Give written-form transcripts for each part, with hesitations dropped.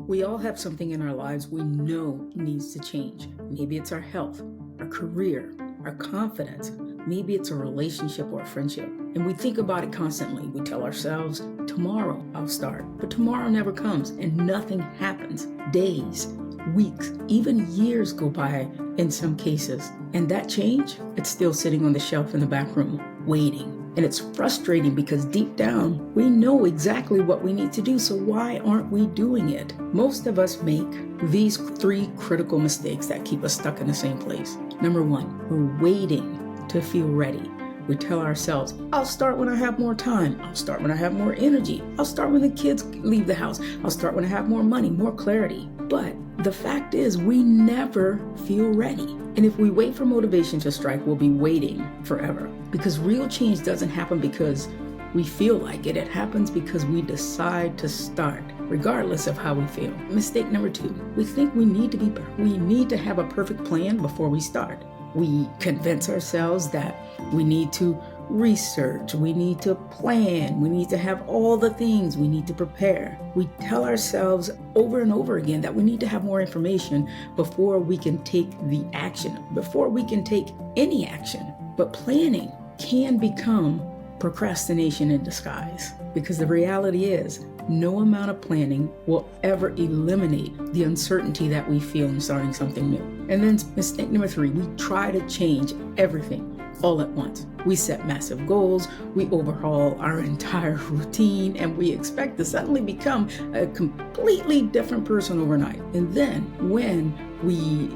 We all have something in our lives we know needs to change. Maybe it's our health, our career, our confidence. Maybe it's a relationship or a friendship. And we think about it constantly. We tell ourselves, tomorrow I'll start. But tomorrow never comes and nothing happens. Days, weeks, even years go by in some cases. And that change, it's still sitting on the shelf in the back room, waiting. And it's frustrating because deep down, we know exactly what we need to do, so why aren't we doing it? Most of us make these 3 critical mistakes that keep us stuck in the same place. Number 1, we're waiting to feel ready. We tell ourselves, I'll start when I have more time. I'll start when I have more energy. I'll start when the kids leave the house. I'll start when I have more money, more clarity. But the fact is, we never feel ready. And if we wait for motivation to strike, we'll be waiting forever. Because real change doesn't happen because we feel like it. It happens because we decide to start, regardless of how we feel. Mistake number 2, we think we need to have a perfect plan before we start. We convince ourselves that we need to research, we need to plan, we need to have all the things, we need to prepare. We tell ourselves over and over again that we need to have more information before we can take the action, before we can take any action. But planning can become procrastination in disguise, because the reality is no amount of planning will ever eliminate the uncertainty that we feel in starting something new. And then mistake number 3, we try to change everything all at once. We set massive goals, we overhaul our entire routine, and we expect to suddenly become a completely different person overnight. And then when we,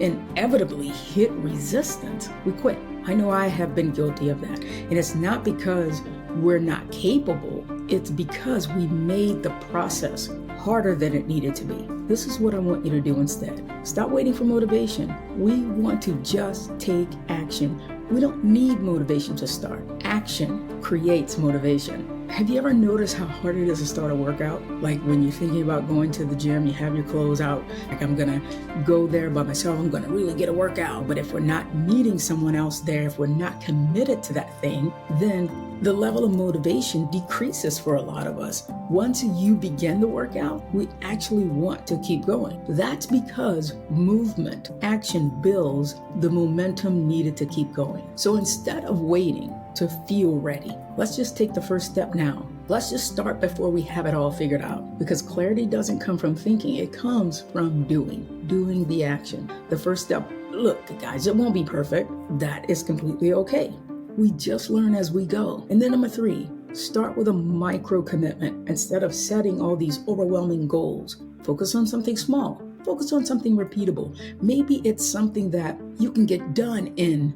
inevitably hit resistance, we quit. I know I have been guilty of that. And it's not because we're not capable, it's because we made the process harder than it needed to be. This is what I want you to do instead. Stop waiting for motivation. We want to just take action. We don't need motivation to start. Action creates motivation. Have you ever noticed how hard it is to start a workout? Like when you're thinking about going to the gym, you have your clothes out. Like, I'm gonna go there by myself, I'm gonna really get a workout. But if we're not meeting someone else there, if we're not committed to that thing, then the level of motivation decreases for a lot of us. Once you begin the workout, we actually want to keep going. That's because movement, action builds the momentum needed to keep going. So instead of waiting to feel ready, let's just take the first step now. Let's just start before we have it all figured out, because clarity doesn't come from thinking, it comes from doing the action. The first step, look guys, it won't be perfect. That is completely okay. We just learn as we go. And then number 3, start with a micro commitment. Instead of setting all these overwhelming goals, focus on something small. Focus on something repeatable. Maybe it's something that you can get done in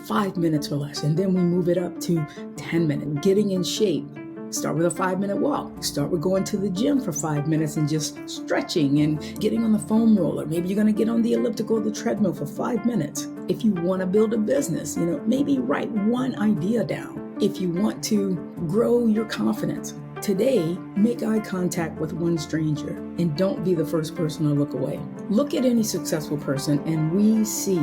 5 minutes or less, and then we move it up to 10 minutes. Getting in shape. Start with a 5-minute walk. Start with going to the gym for 5 minutes and just stretching and getting on the foam roller. Maybe you're going to get on the elliptical or the treadmill for 5 minutes. If you want to build a business, maybe write one idea down. If you want to grow your confidence, today, make eye contact with one stranger and don't be the first person to look away. Look at any successful person and we see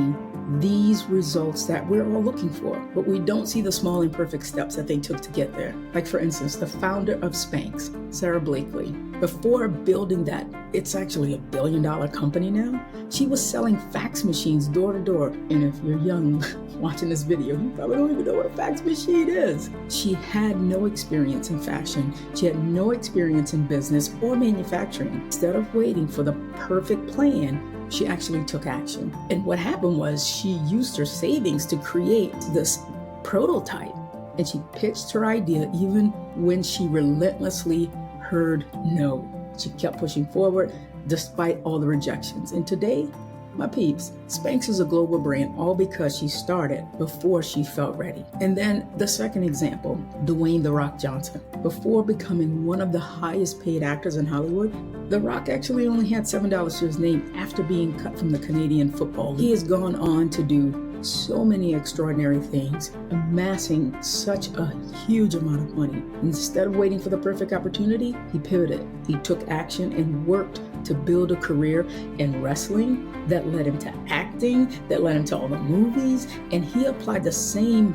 these results that we're all looking for, but we don't see the small imperfect steps that they took to get there. Like for instance, the founder of Spanx, Sarah Blakely, before building that, it's actually $1 billion company now, she was selling fax machines door to door. And if you're young watching this video, you probably don't even know what a fax machine is. She had no experience in fashion. She had no experience in business or manufacturing. Instead of waiting for the perfect plan, she actually took action. And what happened was she used her savings to create this prototype. And she pitched her idea even when she relentlessly heard no. She kept pushing forward despite all the rejections. And today, my peeps, Spanx is a global brand, all because she started before she felt ready. And then the second example, Dwayne "The Rock" Johnson. Before becoming one of the highest paid actors in Hollywood, The Rock actually only had $7 to his name after being cut from the Canadian Football League. He has gone on to do so many extraordinary things, amassing such a huge amount of money. Instead of waiting for the perfect opportunity, he pivoted. He took action and worked to build a career in wrestling that led him to acting, that led him to all the movies, and he applied the same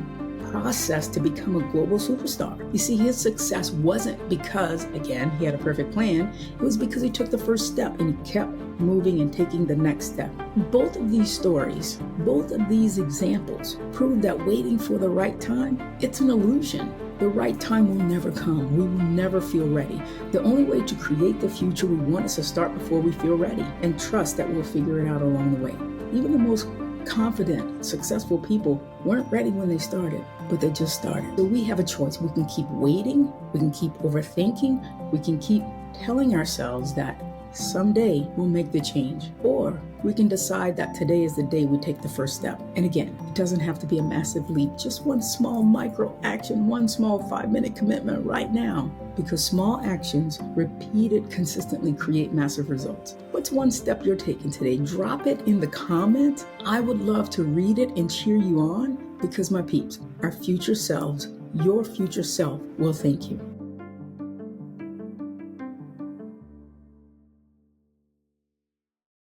process to become a global superstar. You see, his success wasn't because, again, he had a perfect plan. It was because he took the first step and he kept moving and taking the next step. Both of these stories, both of these examples prove that waiting for the right time, it's an illusion. The right time will never come. We will never feel ready. The only way to create the future we want is to start before we feel ready and trust that we'll figure it out along the way. Even the most confident, successful people weren't ready when they started, but they just started. So we have a choice. We can keep waiting, we can keep overthinking, we can keep telling ourselves that someday we'll make the change, or we can decide that today is the day we take the first step. And again, it doesn't have to be a massive leap, just one small micro action, one small 5-minute commitment right now, because small actions repeated consistently create massive results. What's one step you're taking today? Drop it in the comments. I would love to read it and cheer you on, because my peeps, our future selves, your future self will thank you.